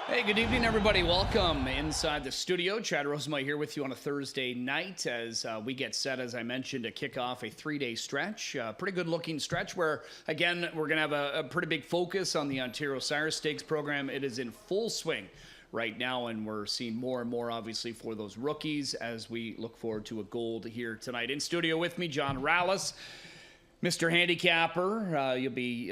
Hey, good evening, everybody. Welcome inside the studio. Chad Rosemont here with you on a Thursday night as we get set, as I mentioned, to kick off a 3-day stretch. Pretty good-looking stretch where, again, we're going to have a pretty big focus on the Ontario Sire Stakes program. It is in full swing right now, and we're seeing more and more, obviously, for those rookies as we look forward to a gold here tonight. In studio with me, John Rallis, Mr. Handicapper. You'll be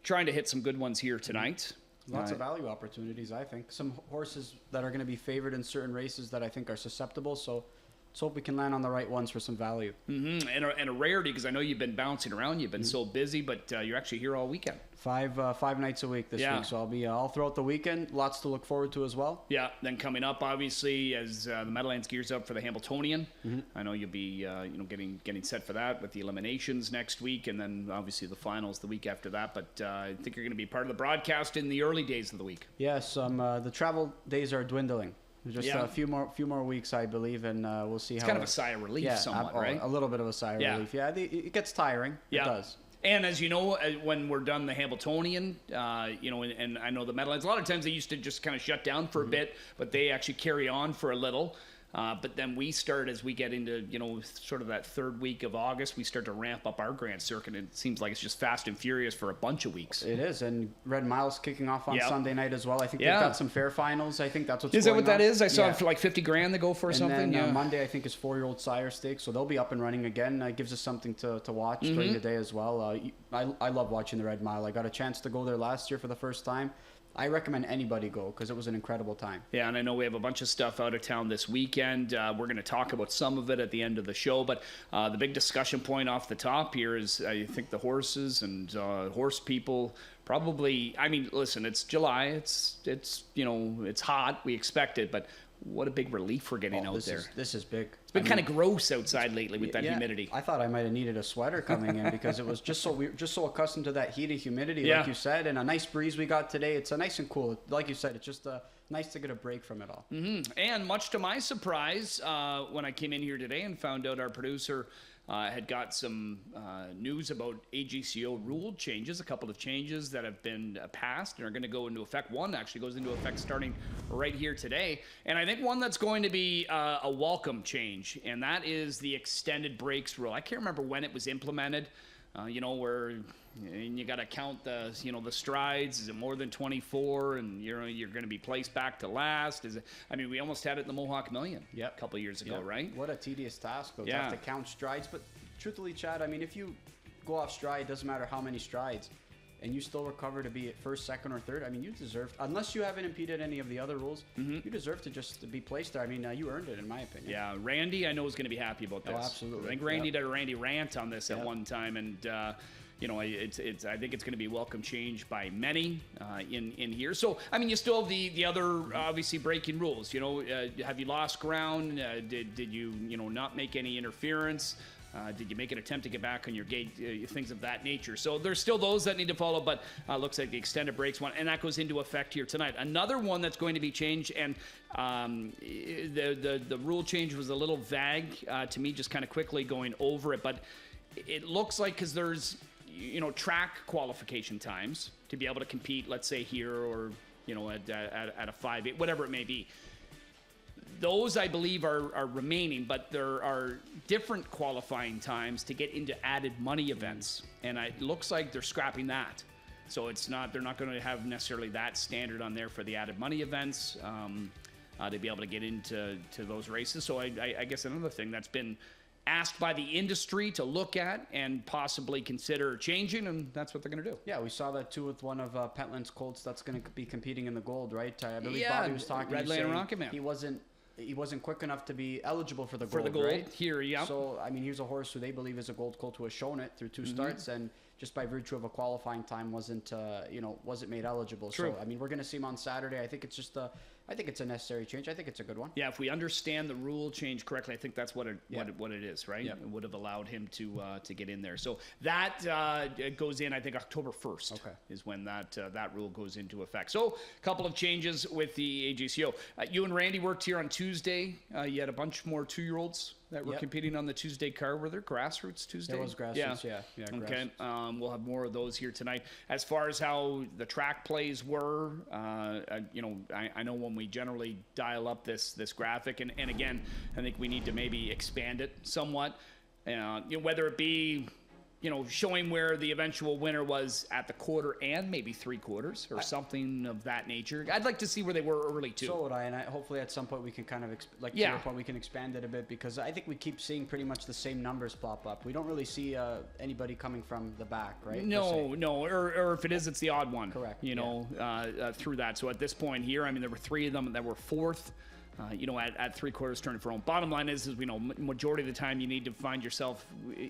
trying to hit some good ones here tonight. Lots of value opportunities, I think. Some horses that are going to be favored in certain races that I think are susceptible. So let's hope we can land on the right ones for some value. Mm-hmm. And a rarity, because I know you've been bouncing around. You've been so busy, but you're actually here all weekend. Five nights a week this week. So I'll be all throughout the weekend. Lots to look forward to as well. Yeah. Then coming up, obviously, as the Meadowlands gears up for the Hamiltonian. Mm-hmm. I know you'll be getting set for that with the eliminations next week, and then obviously the finals the week after that. But I think you're going to be part of the broadcast in the early days of the week. Yes. The travel days are dwindling. Just a few more weeks, I believe, and we'll see how. It's kind of a sigh of relief, somewhat, right? A little bit of a sigh of relief. Yeah, it gets tiring. Yeah. It does. And as you know, when we're done the Hamiltonian, and I know the Meadowlands, a lot of times they used to just kind of shut down for a bit, but they actually carry on for a little. But then we start, as we get into, sort of that third week of August, we start to ramp up our Grand Circuit. And it seems like it's just fast and furious for a bunch of weeks. It is. And Red Mile's kicking off on Sunday night as well. I think they've got some fair finals. I think that's what's Is going that what on. that is? I saw for like 50 grand they go for or something. Then Monday, I think, is 4-year-old Sire Stakes. So they'll be up and running again. It gives us something to watch during the day as well. I love watching the Red Mile. I got a chance to go there last year for the first time. I recommend anybody go because it was an incredible time. Yeah, and I know we have a bunch of stuff out of town this weekend. We're going to talk about some of it at the end of the show, but the big discussion point off the top here is I think the horses and horse people probably, I mean, listen, it's July. It's hot. We expect it, but what a big relief we're getting out there. This is big. It's been kind of gross outside lately with that humidity. I thought I might have needed a sweater coming in because it was just so accustomed to that heat and humidity, like you said, and a nice breeze we got today. It's nice and cool. Like you said, it's just nice to get a break from it all. Mm-hmm. And much to my surprise, when I came in here today and found out our producer had got some news about AGCO rule changes, a couple of changes that have been passed and are going to go into effect. One actually goes into effect starting right here today. And I think one that's going to be a welcome change, and that is the extended breaks rule. I can't remember when it was implemented, where you got to count the strides. Is it more than 24? And you're going to be placed back to last. We almost had it in the Mohawk Million a couple of years ago, right? What a tedious task, though, to have to count strides. But truthfully, Chad, if you go off stride, it doesn't matter how many strides, and you still recover to be at first, second, or third, you deserve, unless you haven't impeded any of the other rules, you deserve to just be placed there. You earned it, in my opinion. Yeah, Randy, I know, is going to be happy about this. Oh, absolutely. I think Randy did a Randy rant on this at one time, and I think it's going to be a welcome change by many in here. So, you still have the other, obviously, breaking rules. Have you lost ground? Did you, not make any interference? Did you make an attempt to get back on your gate? Things of that nature. So there's still those that need to follow, but looks like the extended breaks one, and that goes into effect here tonight. Another one that's going to be changed, and the rule change was a little vague to me, just kind of quickly going over it, but it looks like, because there's track qualification times to be able to compete, let's say here, or at a 5-8, whatever it may be. Those, I believe, are remaining, but there are different qualifying times to get into added money events, and it looks like they're scrapping that. So they're not going to have necessarily that standard on there for the added money events to be able to get into those races. So I guess another thing that's been asked by the industry to look at and possibly consider changing, and that's what they're going to do. Yeah, we saw that too with one of Pentland's Colts that's going to be competing in the gold, right? I believe Bobby was talking. Red Lane Rocket Man. He wasn't quick enough to be eligible for the gold. For the gold, right? Here, yeah. So, here's a horse who they believe is a gold colt who has shown it through 2 starts, and just by virtue of a qualifying time wasn't made eligible. True. So, we're going to see him on Saturday. I think it's just I think it's a necessary change. I think it's a good one. Yeah, if we understand the rule change correctly, I think that's what it is, right? Yep. It would have allowed him to get in there. So that goes in, I think, October 1st is when that rule goes into effect. So a couple of changes with the AGCO. You and Randy worked here on Tuesday. You had a bunch more 2-year-olds that were Yep. competing on the Tuesday card. Were there grassroots Tuesday? There was grassroots, yeah. Okay, Grassroots. we'll have more of those here tonight. As far as how the track plays were, I know when we generally dial up this graphic, and again, I think we need to maybe expand it somewhat. Whether it be showing where the eventual winner was at the quarter and maybe 3/4 or something of that nature. I'd like to see where they were early too. So would I, and hopefully at some point we can kind of, to your point, we can expand it a bit, because I think we keep seeing pretty much the same numbers pop up. We don't really see anybody coming from the back, right? No, or if it is, it's the odd one. Correct. Through that. So at this point here, I mean, there were 3 of them that were fourth. At 3/4 turn for home. Bottom line is we know majority of the time you need to find yourself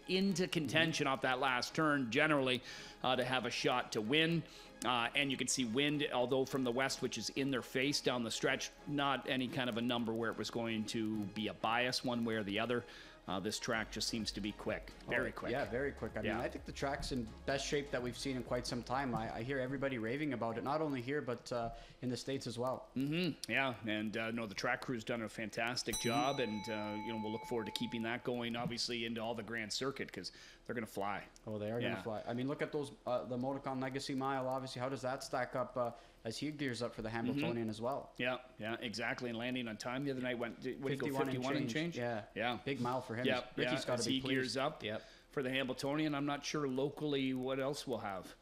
into contention off that last turn generally to have a shot to win. And you can see wind, although from the west, which is in their face down the stretch, not any kind of a number where it was going to be a bias one way or the other. This track just seems to be quick, very quick. Yeah, very quick. I mean, I think the track's in best shape that we've seen in quite some time. I hear everybody raving about it, not only here, but in the States as well. Yeah, and the track crew's done a fantastic job, and we'll look forward to keeping that going, obviously, into all the Grand Circuit, because they're going to fly. Oh, they are going to fly. I mean, look at those, the Motorcon Legacy Mile, obviously. How does that stack up as he gears up for the Hamiltonian as well? Yeah, exactly. And landing on time the other night went 51 and change? Yeah. Big mile for him. Yeah, Ricky's got to be he pleased. gears up for the Hamiltonian. I'm not sure locally what else we'll have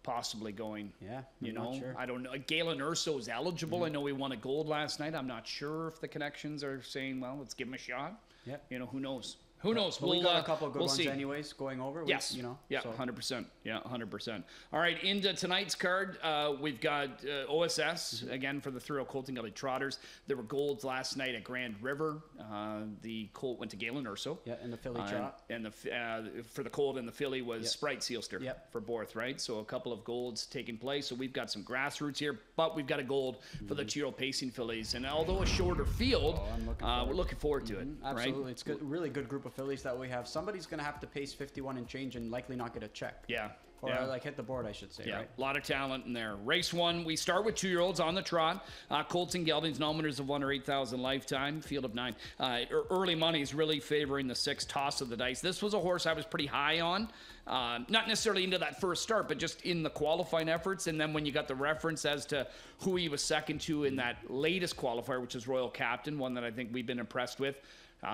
possibly going. Yeah, not sure. I don't know. Galen Urso is eligible. I know he won a gold last night. I'm not sure if the connections are saying, well, let's give him a shot. Yeah. Who knows? Who knows? But we got a couple of good ones anyways going over. Yes. Yeah, 100%. Yeah, 100%. All right, into tonight's card, we've got OSS, again, for the Thurl Colton Gully Trotters. There were golds last night at Grand River. The Colt went to Galen Urso. Yeah, and the Philly Trot. And for the Colt and the Philly was Sprite Sealster for Borth, right? So a couple of golds taking place. So we've got some grassroots here, but we've got a gold for the Chiro Pacing Fillies. And although a shorter field, we're looking forward to it. Absolutely. Right? It's good, really good group of fillies that we have. Somebody's going to have to pace 51 and change and likely not get a check. Yeah. Or hit the board, I should say, right? A lot of talent in there. Race 1, we start with 2-year-olds on the trot. Colton Geldings, nominators of 1 or 8,000 lifetime, field of 9. Early money is really favoring the 6, Toss of the Dice. This was a horse I was pretty high on. Not necessarily into that first start, but just in the qualifying efforts. And then when you got the reference as to who he was second to in that latest qualifier, which is Royal Captain, one that I think we've been impressed with.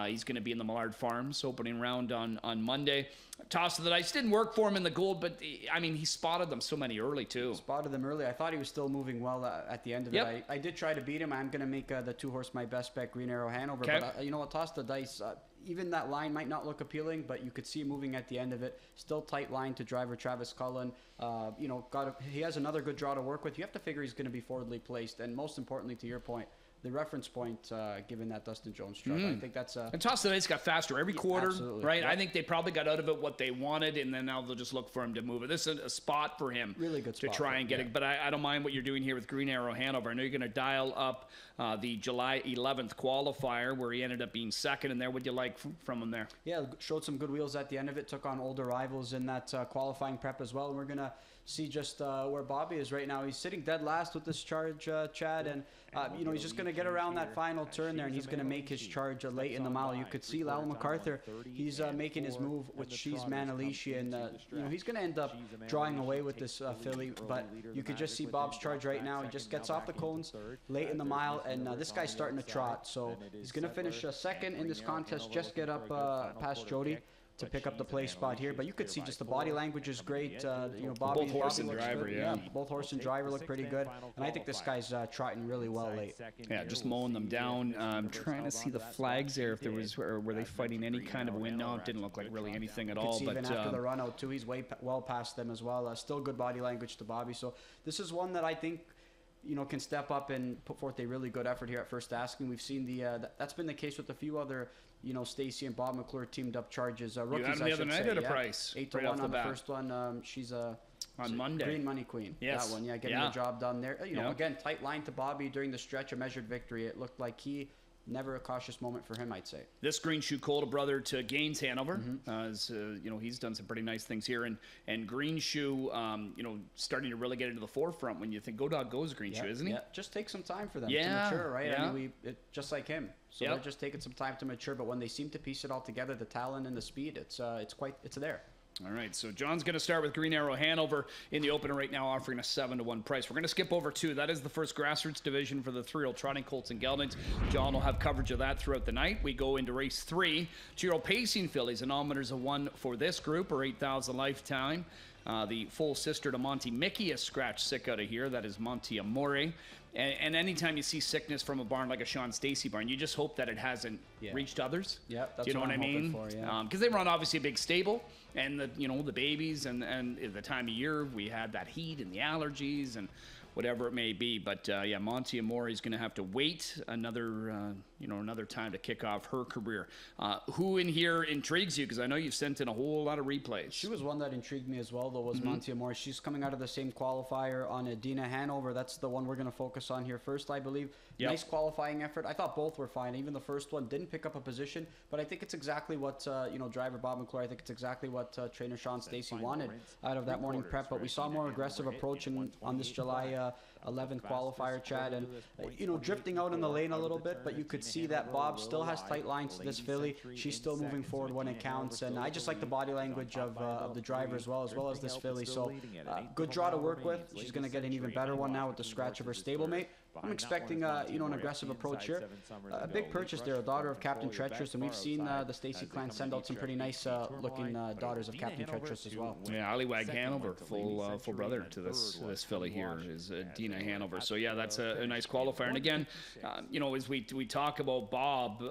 He's going to be in the Millard Farms opening round on Monday. Toss of the Dice didn't work for him in the gold, but I mean, he spotted them so many early too. Spotted them early. I thought he was still moving well at the end of it. I did try to beat him. I'm going to make the 2-horse my best bet, Green Arrow Hanover. Okay. But you know what? Toss the Dice. Even that line might not look appealing, but you could see moving at the end of it. Still tight line to driver Travis Cullen. He has another good draw to work with. You have to figure he's going to be forwardly placed, and most importantly, to your point, the reference point, given that Dustin Jones struck. I think that's and Toss the Dice got faster every quarter, right? Yep. I think they probably got out of it what they wanted, and then now they'll just look for him to move it. This is a spot for him, really good spot to try and get it. But I don't mind what you're doing here with Green Arrow Hanover. I know you're going to dial up the July 11th qualifier where he ended up being second, and there, what'd you like from him there? Yeah, showed some good wheels at the end of it. Took on older rivals in that qualifying prep as well. And we're gonna see just where Bobby is right now. He's sitting dead last with this charge, Chad, and he's just going to get around that final turn there, and he's going to make his charge late in the mile. You could see Lyle MacArthur, he's making his move with She's Manalishi, and he's going to end up drawing away with this filly, but you could just see Bob's charge right now. He just gets off the cones late in the mile, and this guy's starting to trot, so he's going to finish second in this contest, just get up past Jody to pick up the place spot here, but you could see just the body language is great. Bobby, both horse and looks driver, good. Both horse and driver look pretty good, and I think this guy's trotting really well late. Yeah, just mowing them down. I'm trying to see the flags there. If there was, or were they fighting any kind of wind? No, it didn't look like really anything at all. But even after the run out too, he's well past them as well. Still good body language to Bobby. So this is one that I think can step up and put forth a really good effort here at First Asking. We've seen that's been the case with a few other, Stacy and Bob McClure teamed up charges. Rookies, you had them the other night at a price. 8-1 on the first one. She's on Monday. Green Money Queen. Yes. That one, getting the job done there. Again, tight line to Bobby during the stretch, a measured victory. It looked like he never a cautious moment for him, I'd say. This Green Shoe Colt, a brother to Gaines Hanover, he's done some pretty nice things here, and Green Shoe, starting to really get into the forefront when you think Go Dog Go's Green Shoe, isn't he? Yeah, just takes some time for them Yeah, to mature, right? yeah. I mean, just like him. So they're just taking some time to mature, but when they seem to piece it all together, the talent and the speed, it's there. All right, so John's going to start with Green Arrow Hanover in the opener right now, offering a 7-1 price. We're going to skip over 2. That is the first grassroots division for the 3-year-old trotting colts and geldings. John will have coverage of that throughout the night. We go into race 3. 2-year-old pacing fillies, anometers of 1 for this group, or 8,000 lifetime. The full sister to Monty Mickey has scratched sick out of here. That is Monty Amore. And anytime you see sickness from a barn like a Sean Stacey barn, you just hope that it hasn't reached others. Yeah, that's you know what I I'm mean? hoping for, yeah. Because they run obviously a big stable, and the babies and the time of year we had that heat and the allergies and whatever it may be. But Monty Amore is going to have to wait another time to kick off her career. Who in here intrigues you? Because I know you've sent in a whole lot of replays. She was one that intrigued me as well, though, was Monty Amore. She's coming out of the same qualifier on Adina Hanover. That's the one we're going to focus on here first, I believe. Yep. Nice qualifying effort. I thought both were fine. Even the first one didn't pick up a position, but I think it's exactly what driver Bob McClure. I think it's exactly what trainer Sean Stacey wanted out of that morning prep. But we saw more aggressive approach on this July 11th qualifier, Chad, and drifting out in the lane a little bit. But you could see that Bob still has tight lines to this filly. She's still moving forward when it counts, and I just like the body language of the driver as well as this filly. So good draw to work with. She's going to get an even better one now with the scratch of her stablemate. I'm expecting an aggressive approach here. A big purchase there, a daughter of Captain Treacherous, and we've seen the Stacey clan send out some pretty nice looking daughters of Captain Treacherous as well. Yeah, Allywag Hanover, full brother to this filly here is Dina Hanover. So yeah, that's a nice qualifier. And again, as we talk about Bob,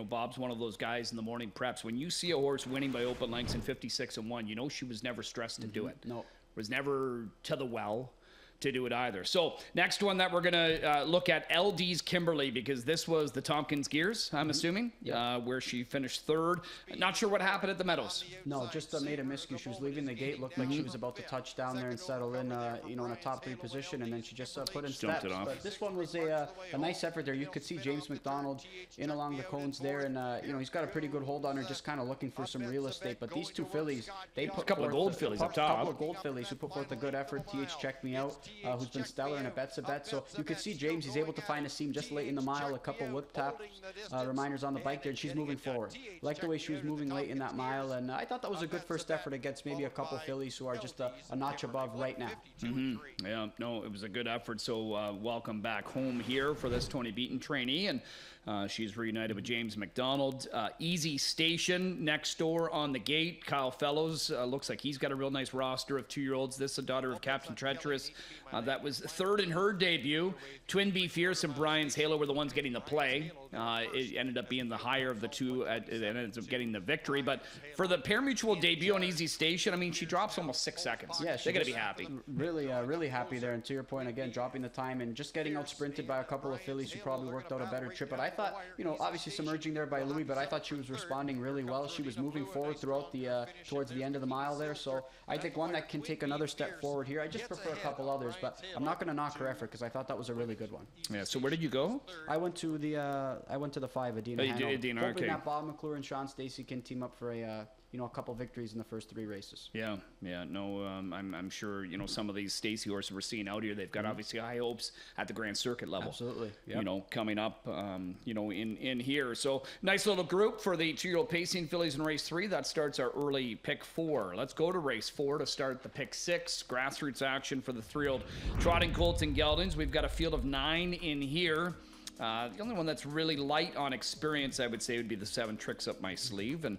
Bob's one of those guys in the morning preps. When you see a horse winning by open lengths in 56-1, she was never stressed to do it. No, was never to the well to do it either. So next one that we're going to look at, LD's Kimberly, because this was the Tompkins Gears, I'm assuming, where she finished 3rd. Not sure what happened at the Meadows. No, just made a miscue. She was leaving the gate, looked like she was about to touch down there and settle in, in a top 3 position, and then she just put in steps. But this one was a nice effort there. You could see James McDonald in along the cones there, and he's got a pretty good hold on her, just kind of looking for some real estate. But these 2 fillies, they put a couple of gold fillies up top. A couple of gold fillies who put forth a good effort. TH checked me out. Who's been stellar in a bet's a bet. So you could see James, he's able to find a seam just late in the mile, a couple whip tap reminders on the bike there, and she's moving forward. Like the way she was moving late in that mile, and I thought that was a good first effort against maybe a couple fillies who are just a notch above right now. Yeah, no, it was a good effort. So welcome back home here for this Tony Beaton trainee, and she's reunited with James McDonald. Easy Station next door on the gate. Kyle Fellows looks like he's got a real nice roster of 2-year-olds. This is a daughter of Captain Treacherous. That was 3rd in her debut. Twin B Fierce and Brian's Halo were the ones getting the play. It ended up being the higher of the 2 that ended up getting the victory. But for the pari-mutuel debut on Easy Station, I mean, she drops almost 6 seconds. Yeah, they got to be happy. Really happy there. And to your point, again, dropping the time and just getting out sprinted by a couple of fillies who probably worked out a better trip. But I thought, obviously submerging there by Louis, but I thought she was responding really well. She was moving forward throughout towards the end of the mile there. So I think one that can take another step forward here. I just prefer a couple others, but I'm not going to knock her effort because I thought that was a really good one. Yeah. So where did you go? I went to the 5, Adina Hanover. Adina, hoping okay. that Bob McClure and Sean Stacey can team up for a couple victories in the first 3 races. Yeah. No, I'm sure some of these Stacey horses we're seeing out here, they've got obviously high hopes at the Grand Circuit level. Absolutely. Yep. Coming up, in here. So nice little group for the 2-year-old pacing fillies in race 3. That starts our early pick 4. Let's go to race 4 to start the pick 6 grassroots action for the 3-year-old trotting colts and geldings. We've got a field of 9 in here. The only one that's really light on experience, I would say, would be the 7 Tricks Up My Sleeve, and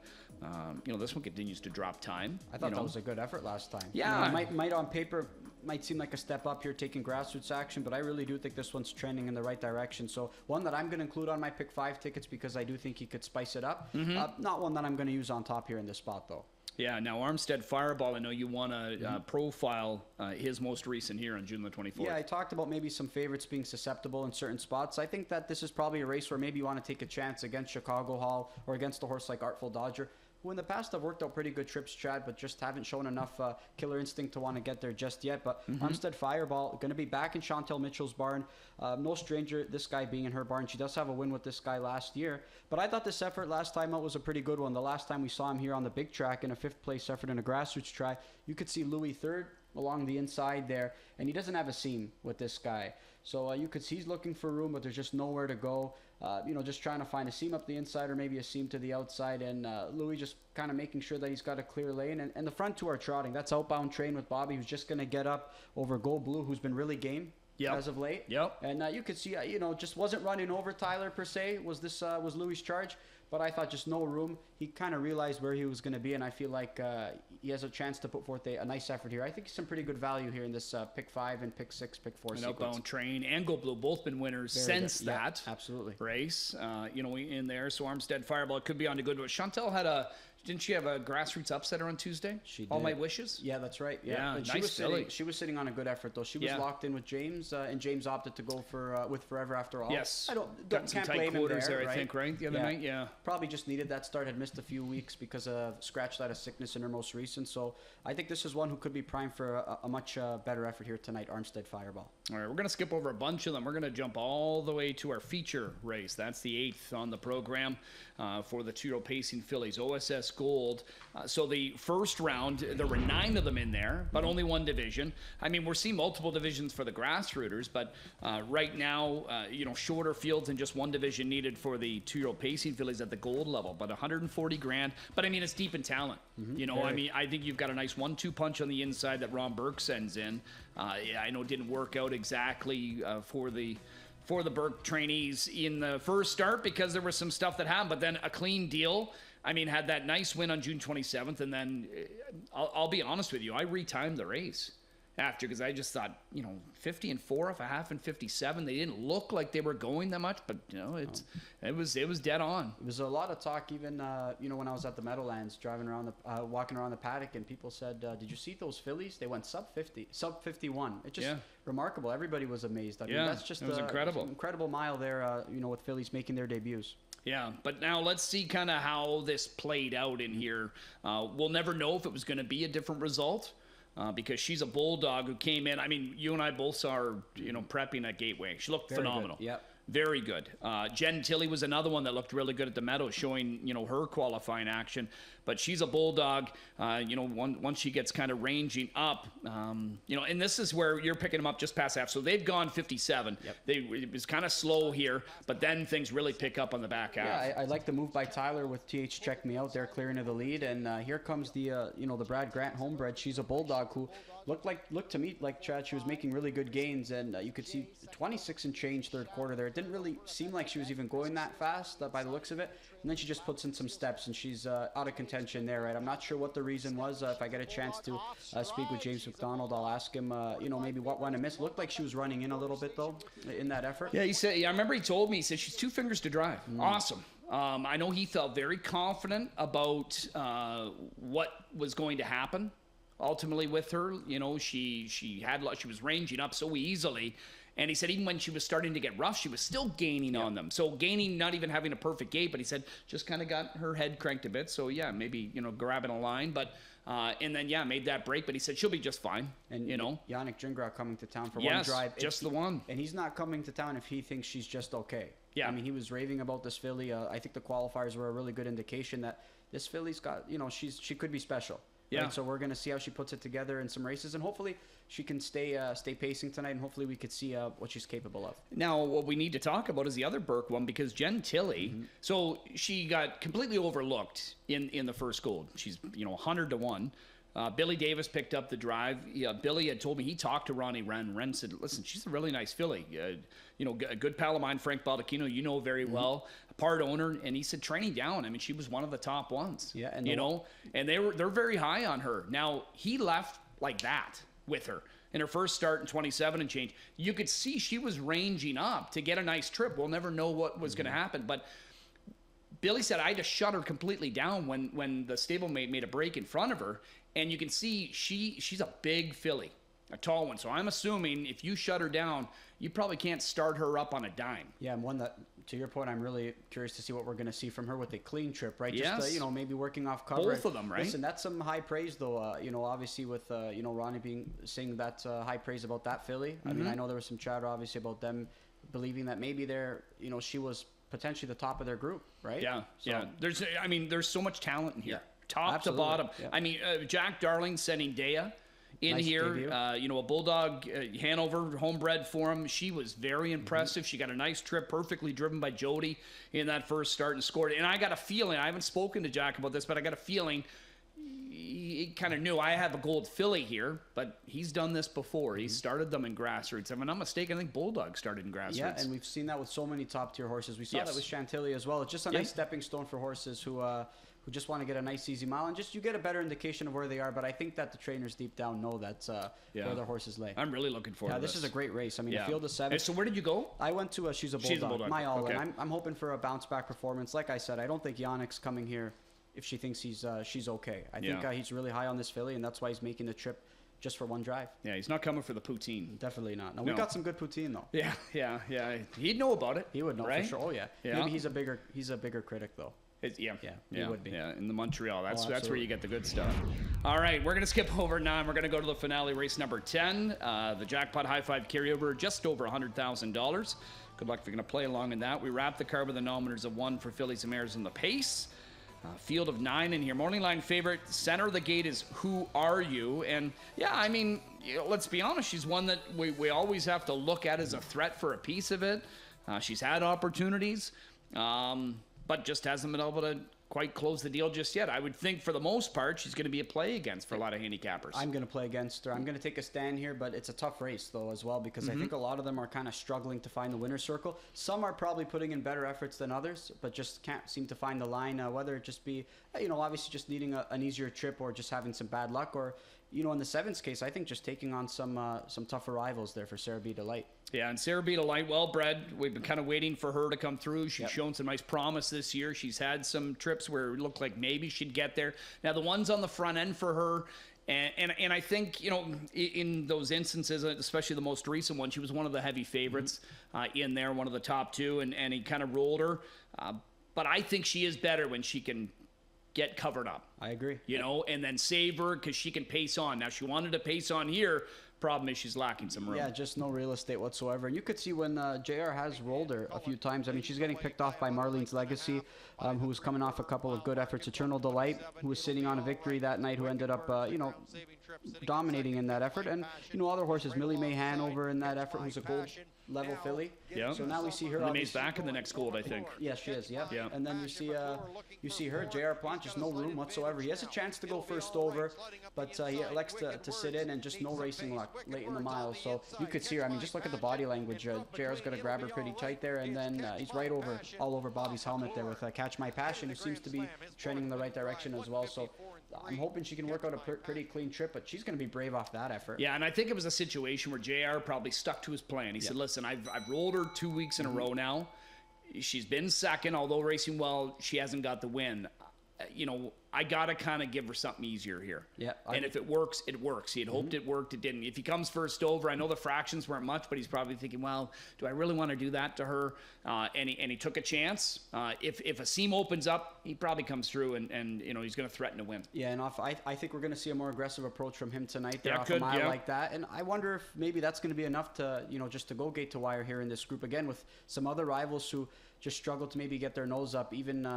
this one continues to drop time. I thought that was a good effort last time. Yeah, might on paper might seem like a step up here taking grassroots action, but I really do think this one's trending in the right direction. So one that I'm going to include on my pick 5 tickets because I do think he could spice it up. Not one that I'm going to use on top here in this spot though. Yeah, now Armstead Fireball, I know you want to profile his most recent here on June the 24th. Yeah, I talked about maybe some favorites being susceptible in certain spots. I think that this is probably a race where maybe you want to take a chance against Chicago Hall or against a horse like Artful Dodger. who in the past have worked out pretty good trips, Chad, but just haven't shown enough killer instinct to want to get there just yet. But Armstead Fireball going to be back in Chantel Mitchell's barn. No stranger, this guy being in her barn. She does have a win with this guy last year. But I thought this effort last time out was a pretty good one. The last time we saw him here on the big track in a 5th place effort in a grassroots try, you could see Louis third along the inside there, and he doesn't have a seam with this guy. So you could see he's looking for room, but there's just nowhere to go. Just trying to find a seam up the inside or maybe a seam to the outside, and Louis just kind of making sure that he's got a clear lane. And the front two are trotting. That's Outbound Train with Bobby, who's just going to get up over Go Blue, who's been really game. As of late. And you could see, just wasn't running over Tyler per se, was Louis' charge. But I thought just no room. He kind of realized where he was going to be, and I feel like he has a chance to put forth a nice effort here. I think some pretty good value here in this pick 5 and pick 6, pick 4 sequence. Outbound Train and Go Blue both been winners since that absolutely race. In there. So Armstead Fireball could be on to good. But Chantel didn't she have a grassroots upsetter on Tuesday? She did. All My Wishes? Yeah, that's right. Yeah, and nice she was sitting on a good effort, though. She was locked in with James, and James opted to go with Forever After All. Yes. Can't some blame tight quarters him there, I think, right? The other night, Probably just needed that start. Had missed a few weeks because of scratched out of sickness in her most recent. So I think this is one who could be primed for a much better effort here tonight, Armstead Fireball. All right, we're going to skip over a bunch of them. We're going to jump all the way to our feature race. That's the 8th on the program for the two-year-old pacing fillies, OSS Gold. So the first round, there were 9 of them in there, but only one division. I mean, we're seeing multiple divisions for the grassrooters, but right now, shorter fields and just one division needed for the two-year-old pacing fillies at the gold level, but 140 grand. But I mean, it's deep in talent. I think you've got a nice 1-2 punch on the inside that Ron Burke sends in. I know it didn't work out exactly for the Burke trainees in the first start because there was some stuff that happened, but then a clean deal. I mean, had that nice win on June 27th, and then I'll be honest with you, I retimed the race after because I just thought, 50-4 off a half and 57. They didn't look like they were going that much, but it was dead on. There was a lot of talk even when I was at the Meadowlands driving around walking around the paddock, and people said, "Did you see those fillies? They went sub 51." It's just remarkable. Everybody was amazed. I mean, that's just it was incredible. An incredible mile there. With fillies making their debuts. Yeah, but now let's see kind of how this played out in here. We'll never know if it was going to be a different result because she's a bulldog who came in. I mean, you and I both saw her, prepping at Gateway. She looked phenomenal. Yep. Very good. Jen Tilley was another one that looked really good at the Meadows, showing, her qualifying action. But she's a bulldog, once she gets kind of ranging up, and this is where you're picking them up just past half. So they've gone 57. Yep. It was kind of slow here, but then things really pick up on the back half. Yeah, I like the move by Tyler with TH Check Me Out there, clearing to the lead. And here comes the Brad Grant homebred. She's a bulldog who looked to me like Chad. She was making really good gains, and you could see 26 and change third quarter there. It didn't really seem like she was even going that fast by the looks of it. And then she just puts in some steps, and she's out of contention there, right? I'm not sure what the reason was. If I get a chance to speak with James McDonald, I'll ask him, maybe what went amiss. Looked like she was running in a little bit, though, in that effort. Yeah, he said. I remember he told me, he said she's 2 fingers to drive. Awesome. I know he felt very confident about what was going to happen ultimately with her. She was ranging up so easily. And he said even when she was starting to get rough, she was still gaining on them. So gaining, not even having a perfect gait, but he said just kind of got her head cranked a bit. So yeah, maybe, grabbing a line. But and then, made that break. But he said she'll be just fine. And, Yannick Gingras coming to town for one drive. Just the one. And he's not coming to town if he thinks she's just okay. Yeah. I mean, he was raving about this filly. I think the qualifiers were a really good indication that this filly's got, she could be special. Yeah. Right? So we're going to see how she puts it together in some races, and hopefully she can stay pacing tonight, and hopefully we could see what she's capable of. Now, what we need to talk about is the other Burke one, because Jen Tilley, so she got completely overlooked in the first gold. She's 100 to 1. Billy Davis picked up the drive. Billy had told me he talked to Ronnie Wren. Wren said, listen, she's a really nice filly. A good pal of mine, Frank Baldacchino, very well, a part owner. And he said, training down. I mean, she was one of the top ones. Yeah, and and they're very high on her. Now, he left like that with her. In her first start in 27 and change, you could see she was ranging up to get a nice trip. We'll never know what was going to happen. But Billy said, I had to shut her completely down when the stablemate made a break in front of her. And you can see she's a big filly, a tall one. So I'm assuming if you shut her down, you probably can't start her up on a dime. Yeah, and one that to your point, I'm really curious to see what we're going to see from her with a clean trip, right? Yes. Just, maybe working off cover. Both of them, right? Listen, that's some high praise, though. Obviously with, Ronnie saying that high praise about that filly. I mean, I know there was some chatter, obviously, about them believing that maybe she was potentially the top of their group, right? Yeah, So, There's so much talent in here. Yeah, Top absolutely. to bottom. Yeah. I mean, Jack Darling sending Dea in Nice here. debut. A Bulldog Hanover homebred for him. She was very impressive. She got a nice trip, perfectly driven by Jody in that first start and scored. And I got a feeling, I haven't spoken to Jack about this, but I got a feeling he kind of knew I have a gold filly here, but he's done this before. He started them in grassroots. If I'm not mistaken, I think Bulldog started in grassroots. Yeah, and we've seen that with so many top tier horses. We saw Yes. that with Chantilly as well. It's just a nice stepping stone for horses who just want to get a nice easy mile, and just you get a better indication of where they are. But I think that the trainers deep down know that's where their horses lay. I'm really looking forward to this. This is a great race. I mean, a field of 7. And so where did you go? I went to She's a Bulldog. She's a Bulldog. My all in. Okay. I'm hoping for a bounce back performance. Like I said, I don't think Yannick's coming here if she thinks she's okay. I think he's really high on this filly, and that's why he's making the trip just for one drive. Yeah, he's not coming for the poutine. Definitely not. No, we got some good poutine though. Yeah. He'd know about it. He would know right? for sure. Oh yeah. Maybe he's a bigger critic though. Yeah, he would be. Yeah, in the Montreal. That's where absolutely. you get the good stuff. All right, we're going to skip over now, and we're going to go to the finale, race number 10. The jackpot high five carryover, just over $100,000. Good luck if you're going to play along in that. We wrap the card with the nominators of 1 for fillies and mares in the pace. Field of 9 in here. Morning line favorite. Center of the gate is Who Are You? And yeah, I mean, let's be honest. She's one that we always have to look at as a threat for a piece of it. She's had opportunities, but just hasn't been able to quite close the deal just yet. I would think for the most part she's going to be a play against for a lot of handicappers. I'm going to play against her. I'm going to take a stand here, but it's a tough race though as well because I think a lot of them are kind of struggling to find the winner's circle. Some are probably putting in better efforts than others, but just can't seem to find the line, whether it just be, obviously just needing an easier trip or just having some bad luck, or, in the Sevens case, I think just taking on some tougher rivals there for Sarah B. Delight. Yeah, and Sarah B. Delight, well bred. We've been kind of waiting for her to come through. She's shown some nice promise this year. She's had some trips where it looked like maybe she'd get there. Now, the ones on the front end for her, and I think, in those instances, especially the most recent one, she was one of the heavy favorites in there, one of the top 2, and he kind of rolled her. But I think she is better when she can get covered up. I agree. And then save her because she can pace on. Now, she wanted to pace on here. Problem is she's lacking some room. Yeah, just no real estate whatsoever. And you could see when JR has rolled her a few times. I mean, she's getting picked off by Marlene's Legacy, who was coming off a couple of good efforts. Eternal Delight, who was sitting on a victory that night, who ended up, dominating in that effort. And, other horses, Millie May Hanover in that effort, who's a gold level filly. Yeah. So now we see her. Millie May's back in the next gold, I think. Yes, she is. Yeah. Yeah. And then you see her, JR Plant, just no room whatsoever. He has a chance to go first over, but he elects to sit in and just no racing luck late in the mile. So you could see her. I mean, just look at the body language. JR's going to grab her pretty tight there, and then he's right all over Bobby's helmet there with Catch My Passion, who seems to be trending in the right direction as well. So I'm hoping she can work out a pretty clean trip, but she's going to be brave off that effort. Yeah, and I think it was a situation where JR probably stuck to his plan. He said, listen, I've rolled her 2 weeks in a row now. She's been second, although racing well, she hasn't got the win. I got to kind of give her something easier here. Yeah. And if it works, it works. He had hoped it worked. It didn't. If he comes first over, I know the fractions weren't much, but he's probably thinking, well, do I really want to do that to her? And he took a chance. If a seam opens up, he probably comes through and he's going to threaten to win. Yeah, and I think we're going to see a more aggressive approach from him tonight there off a mile like that. And I wonder if maybe that's going to be enough to, just to go gate to wire here in this group again with some other rivals who just struggle to maybe get their nose up, even,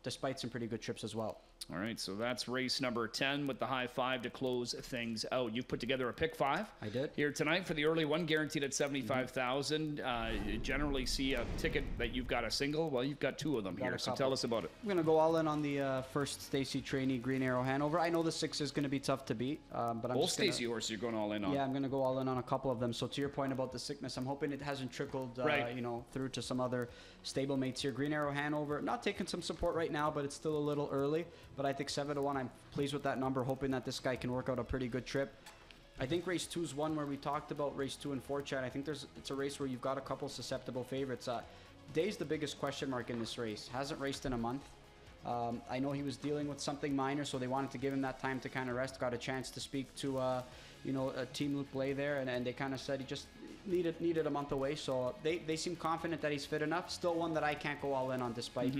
despite some pretty good trips as well. All right, so that's race number 10 with the high five to close things out. You've put together a pick 5. I did. Here tonight for the early one, guaranteed at 75,000. You generally see a ticket that you've got a single. Well, you've got 2 of them here, so tell us about it. I'm going to go all in on the first Stacy Trainee Green Arrow Hanover. I know the 6 is going to be tough to beat, but I'm both Stacy horses you're going all in on. Yeah, I'm going to go all in on a couple of them. So to your point about the sickness, I'm hoping it hasn't trickled, through to some other stablemates here. Green Arrow Hanover, not taking some support right now, but it's still a little early. But I think 7-1, I'm pleased with that number, hoping that this guy can work out a pretty good trip. I think race 2 is one where we talked about race 2 and 4, Chad. I think it's a race where you've got a couple susceptible favorites. Day's the biggest question mark in this race. Hasn't raced in a month. I know he was dealing with something minor, so they wanted to give him that time to kind of rest. Got a chance to speak to, Team Luke Blay there, and they kind of said needed a month away, so they seem confident that he's fit enough. Still one that I can't go all in on despite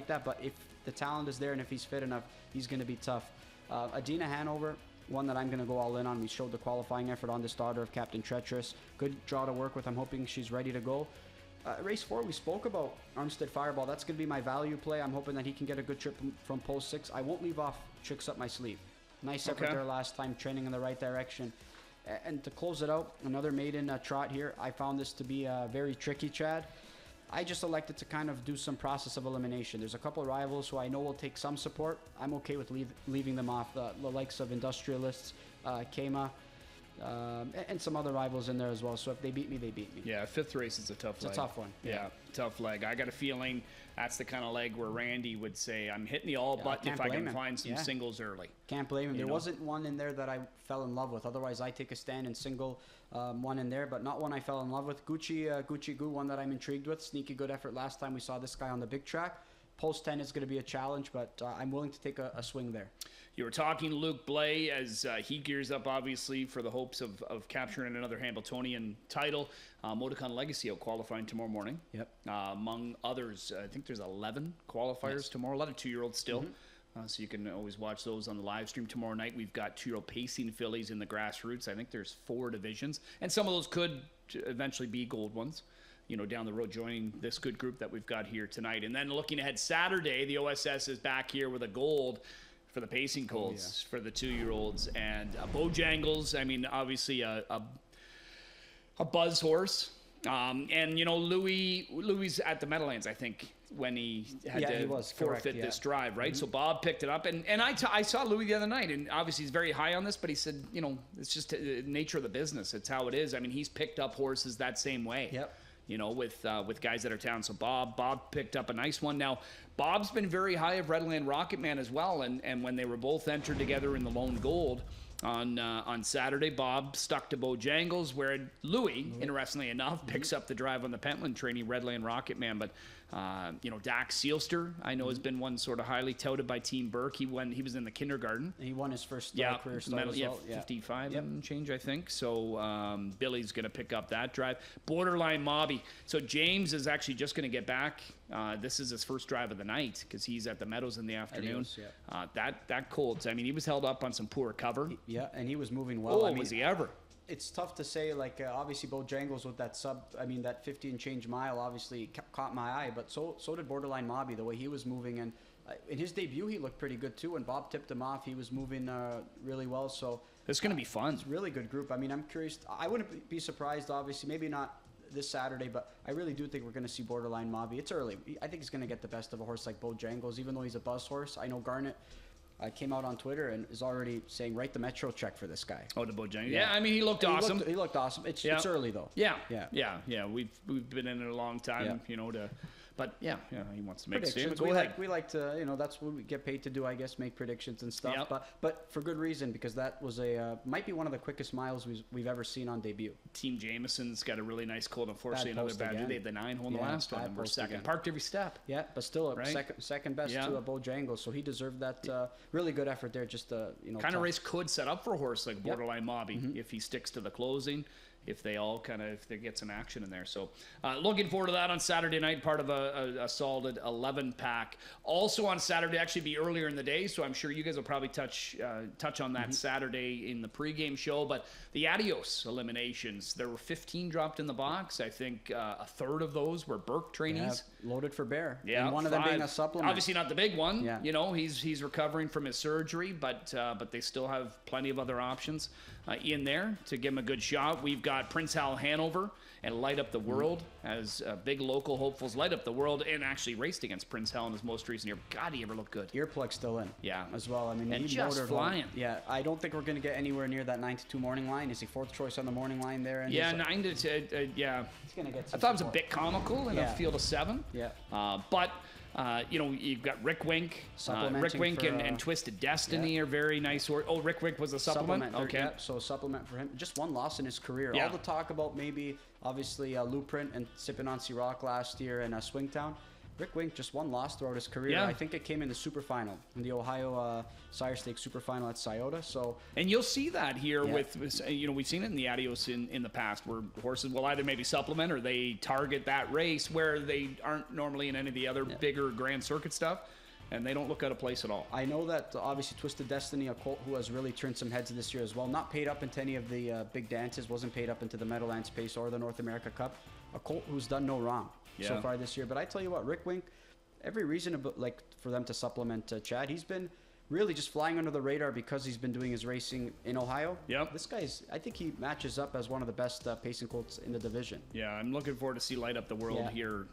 that. But if the talent is there and if he's fit enough, he's going to be tough. Adina Hanover, one that I'm going to go all in on. We showed the qualifying effort on this daughter of Captain Treacherous. Good draw to work with. I'm hoping she's ready to go. Race 4, we spoke about Armstead Fireball. That's going to be my value play. I'm hoping that he can get a good trip from post 6. I won't leave off Tricks Up My Sleeve. Nice effort there last time, training in the right direction. And to close it out, another maiden trot here. I found this to be very tricky, Chad. I just elected to kind of do some process of elimination. There's a couple of rivals who I know will take some support. I'm okay with leaving them off. The likes of Industrialists, Kema, and some other rivals in there as well. So if they beat me, they beat me. Yeah, 5th race is a tough leg. It's a tough one. Yeah, tough leg. I got a feeling that's the kind of leg where Randy would say, I'm hitting the all button if I can find some singles early. Can't blame him. There wasn't one in there that I fell in love with. Otherwise, I take a stand and single one in there, but not one I fell in love with. Gucci Goo, one that I'm intrigued with. Sneaky good effort last time we saw this guy on the big track. Post 10 is going to be a challenge, but I'm willing to take a swing there. You were talking Luke Blais as he gears up, obviously, for the hopes of capturing another Hambletonian title. Moticon Legacy out qualifying tomorrow morning. Yep. Among others, I think there's 11 qualifiers tomorrow. A lot of 2-year-olds still. So you can always watch those on the live stream tomorrow night. We've got 2-year-old pacing fillies in the grassroots. I think there's 4 divisions. And some of those could eventually be gold ones, down the road, joining this good group that we've got here tonight. And then looking ahead, Saturday, the OSS is back here with a gold for the pacing colts, for the 2-year-olds, and Bojangles. I mean, obviously a buzz horse. And Louis at the Meadowlands, I think, when he had to forfeit this drive, right? So Bob picked it up, and I saw Louis the other night, and obviously he's very high on this, but he said, it's just the nature of the business. It's how it is. I mean, he's picked up horses that same way. Yep. With guys that are down. So Bob picked up a nice one. Now, Bob's been very high of Redland Rocket Man as well, and when they were both entered together in the Lone Gold on Saturday, Bob stuck to Bojangles, where Louis, interestingly enough, picks up the drive on the Pentland trainee Redland Rocket Man. But Dax Sealster, I know, has been one sort of highly touted by Team Burke. He was in the kindergarten. He won his first career start as well. 55 and change, I think. So Billy's going to pick up that drive. Borderline Mobby. So James is actually just going to get back. This is his first drive of the night because he's at the Meadows in the afternoon. That Colts, I mean, he was held up on some poor cover. And he was moving well. Was he ever? It's tough to say, obviously Bojangles with that that 50 and change mile obviously caught my eye, but so did Borderline Mobby, the way he was moving. And in his debut, he looked pretty good too. When Bob tipped him off, he was moving really well. So it's going to be fun. It's a really good group. I mean, I'm curious. I wouldn't be surprised, obviously, maybe not this Saturday, but I really do think we're going to see Borderline Mobby. It's early. I think he's going to get the best of a horse like Bojangles, even though he's a buzz horse. I know Garnet came out on Twitter and is already saying, write the Metro check for this guy. Oh, the Bojangles. Yeah, I mean, he looked awesome. He looked awesome. It's early, though. Yeah. We've been in it a long time, But he wants to make statements. We like to, that's what we get paid to do, I guess, make predictions and stuff. Yep. But for good reason, because that was might be one of the quickest miles we've ever seen on debut. Team Jameson's got a really nice colt. Unfortunately, another bad. They had the 9-hole in the last one. And we're second. Again. Parked every step. Yeah, but still second best to a Bojangles. So he deserved that really good effort there. Just kind of race could set up for a horse like Borderline Mobby if he sticks to the closing. If they get some action in there. So looking forward to that on Saturday night, part of a solid 11 pack. Also on Saturday, actually be earlier in the day, so I'm sure you guys will probably touch on that Saturday in the pregame show. But the Adios eliminations, there were 15 dropped in the box. I think a third of those were Burke trainees. Yeah, loaded for bear. Yeah, and one of them being a supplement. Obviously not the big one. Yeah. He's recovering from his surgery, but they still have plenty of other options in there to give him a good shot. We've got Prince Hal Hanover and Light Up the World as big local hopefuls. Light Up the World and actually raced against Prince Hal in his most recent year. God, he ever looked good. Earplug still in. Yeah. As well. I mean, and he just flying. Yeah, I don't think we're going to get anywhere near that 9-2 morning line. Is he fourth choice on the morning line there? And 9 to 10. Yeah. He's going to get some I thought it was a bit comical in a field of 7. Yeah. But you've got Rick Wink. Rick Wink and Twisted Destiny are very nice. Oh, Rick Wink was a supplement? Okay. Yeah, so supplement for him. Just one loss in his career. Yeah. All the talk about maybe, obviously, Luprint and sipping on Rock last year and Swingtown. Rick Wink just one loss throughout his career. Yeah. I think it came in the super final, in the Ohio Sire Stakes super final at Scioto. So, and you'll see that here with we've seen it in the Adios in the past, where horses will either maybe supplement or they target that race where they aren't normally in any of the other bigger Grand Circuit stuff, and they don't look out of place at all. I know that obviously Twisted Destiny, a colt who has really turned some heads this year as well, not paid up into any of the big dances, wasn't paid up into the Meadowlands Pace or the North America Cup. A colt who's done no wrong so far this year. But I tell you what, Rick Wink, every reason for them to supplement Chad. He's been really just flying under the radar because he's been doing his racing in Ohio. Yep. This guy's, I think he matches up as one of the best pacing colts in the division. Yeah, I'm looking forward to see Light Up the World here.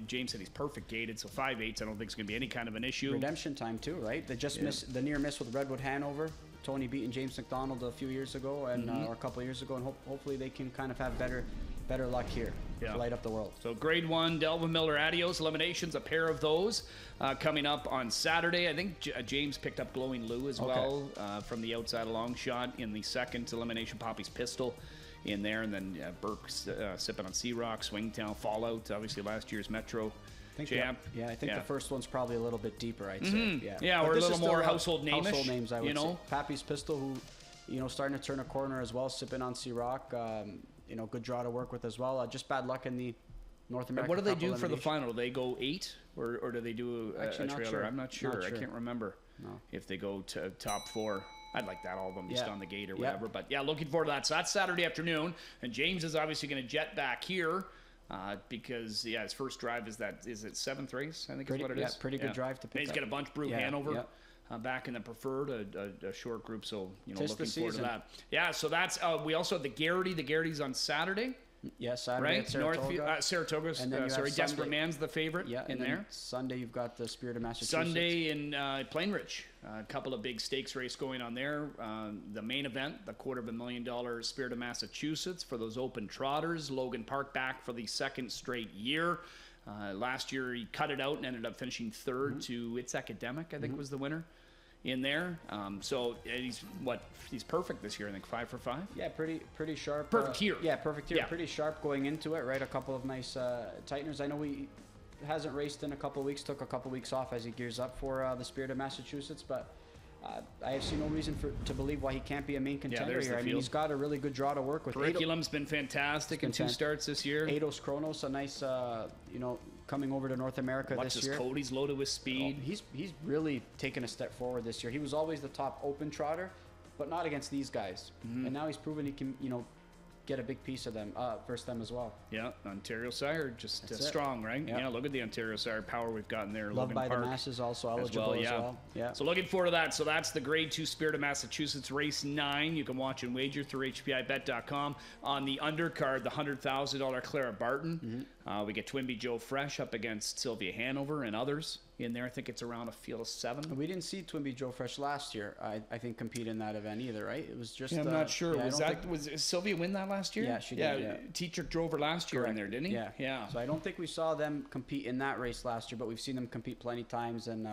James said he's perfect gated, so 5/8 I don't think it's going to be any kind of an issue. Redemption time too, right? They just missed the near miss with Redwood Hanover. Tony beating James McDonald a few years ago and or a couple of years ago, and hopefully they can kind of have better luck here to light up the world. So Grade 1, Delvin Miller Adios eliminations, a pair of those coming up on Saturday. I think James picked up Glowing Lou as well from the outside a long shot in the second elimination. Poppy's Pistol in there, and then Burke sipping on Sea Rock, Swingtown, Fallout, obviously last year's Metro champ. I think the first one's probably a little bit deeper, I'd say. Or a little more household name-ish. Household names, I would say. Pappy's Pistol, who, starting to turn a corner as well, sipping on Sea Rock. Good draw to work with as well. Just bad luck in the North American What do they Cup do for the elimination. final? Do they go 8 or do they do a trailer? Sure. I'm not sure. Not sure. I can't remember if they go to top 4. I'd like that, all of them just on the gate or whatever. But looking forward to that. So that's Saturday afternoon, and James is obviously going to jet back here because his first drive is it 7th race? I think is what it is. Yeah, pretty good drive to pick He's up. got a bunch brew Hanover. Back in the preferred, a short group, so looking forward to that. Yeah, so that's we also have the Garrity. The Garrity's on Saturday. Yeah, Saturday at Saratoga. Saratoga. And then Desperate Man's the favorite in there. Sunday you've got the Spirit of Massachusetts. Sunday in Plainridge, a couple of big stakes race going on there. The main event, the $250,000 Spirit of Massachusetts for those open trotters. Logan Park back for the second straight year. Last year he cut it out and ended up finishing third to It's Academic, I think was the winner in there. So he's perfect this year, I think 5 for 5. Yeah, pretty sharp. Perfect here. Yeah, perfect here. Yeah. Pretty sharp going into it, right? A couple of nice tighteners. I know he hasn't raced in a couple of weeks, took a couple of weeks off as he gears up for the Spirit of Massachusetts, but I see no reason to believe why he can't be a main contender here. I mean, he's got a really good draw to work with. Curriculum's been fantastic in 2 starts this year. Eidos Kronos, a nice, coming over to North America this year. Cody's loaded with speed. He's really taken a step forward this year. He was always the top open trotter, but not against these guys. And now he's proven he can, get a big piece of them, versus them as well. Yeah, Ontario Sire, just strong, right? Yeah. Look at the Ontario Sire power we've gotten there. Loved Logan by Park the masses, also eligible as well. Yeah. So looking forward to that. So that's the Grade 2 Spirit of Massachusetts Race 9. You can watch and wager through HPIBet.com. On the undercard, the $100,000 Clara Barton. We get Twinbee Joe Fresh up against Sylvia Hanover and others in there. I think it's around a field of 7. We didn't see Twinbee Joe Fresh last year, I think, compete in that event either, right? It was just... I'm not sure. Was Sylvia win that last year? Yeah, she did. Yeah. Teacher drove her last year in there, didn't he? Yeah. So I don't think we saw them compete in that race last year, but we've seen them compete plenty times, and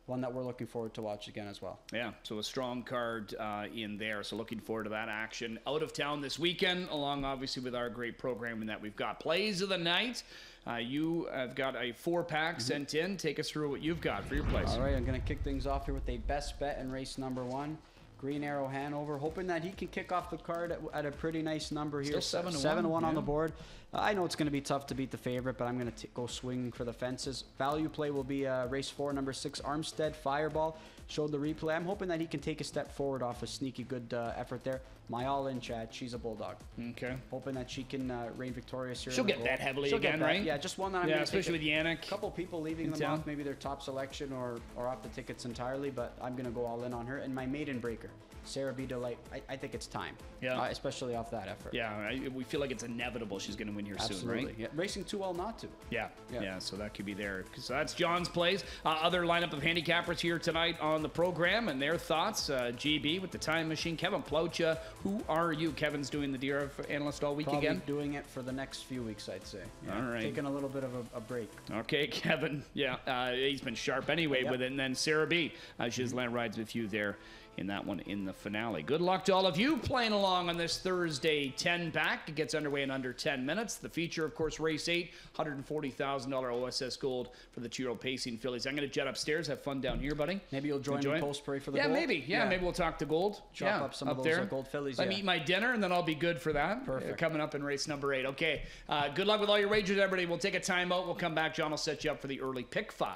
one that we're looking forward to watch again as well. Yeah, so a strong card in there. So looking forward to that action out of town this weekend, along obviously with our great programming that we've got. Plays of the night. You have got a 4-pack sent in. Take us through what you've got for your plays. All right, I'm going to kick things off here with a best bet in race number 1. Green Arrow Hanover, hoping that he can kick off the card at a pretty nice number here. Still 7-1. 7-1 on the board. I know it's going to be tough to beat the favorite, but I'm going to go swing for the fences. Value play will be race 4, number 6, Armstead Fireball. Showed the replay. I'm hoping that he can take a step forward off a sneaky good effort there. My all-in, Chad. She's a bulldog. Okay. Hoping that she can reign victorious here. She'll get that heavily She'll again, get that. right? Yeah, just one that I'm going to especially with Yannick. A couple people leaving them off, maybe their top selection or off the tickets entirely, but I'm going to go all in on her. And my maiden breaker, Sarah B. Delight. I think it's time. Yeah. Especially off that effort. Yeah, we feel like it's inevitable she's going to win here soon, right? Yeah. Racing too well not to. Yeah, so that could be there. So that's John's plays. Other lineup of handicappers here tonight on the program and their thoughts. GB with the time machine. Kevin Ploucha. Who are you? Kevin's doing the DRF analyst all week Probably again? Doing it for the next few weeks, I'd say. Yeah. All right. Taking a little bit of a break. Okay, Kevin. Yeah, he's been sharp anyway with it. And then Sarah B. Giselle rides with you there in that one in the finale. Good luck to all of you playing along on this Thursday 10 pack. It gets underway in under 10 minutes. The feature, of course, race 8, $140,000 OSS gold for the 2-year-old pacing fillies. I'm going to jet upstairs, have fun down here, buddy. Maybe you'll join me post parade for the gold? maybe. Yeah, maybe we'll talk to gold. Chop up some of those gold fillies. Let me eat my dinner, and then I'll be good for that. Perfect. Coming up in race number 8. Okay, good luck with all your wagers, everybody. We'll take a timeout. We'll come back. John will set you up for the early pick 5.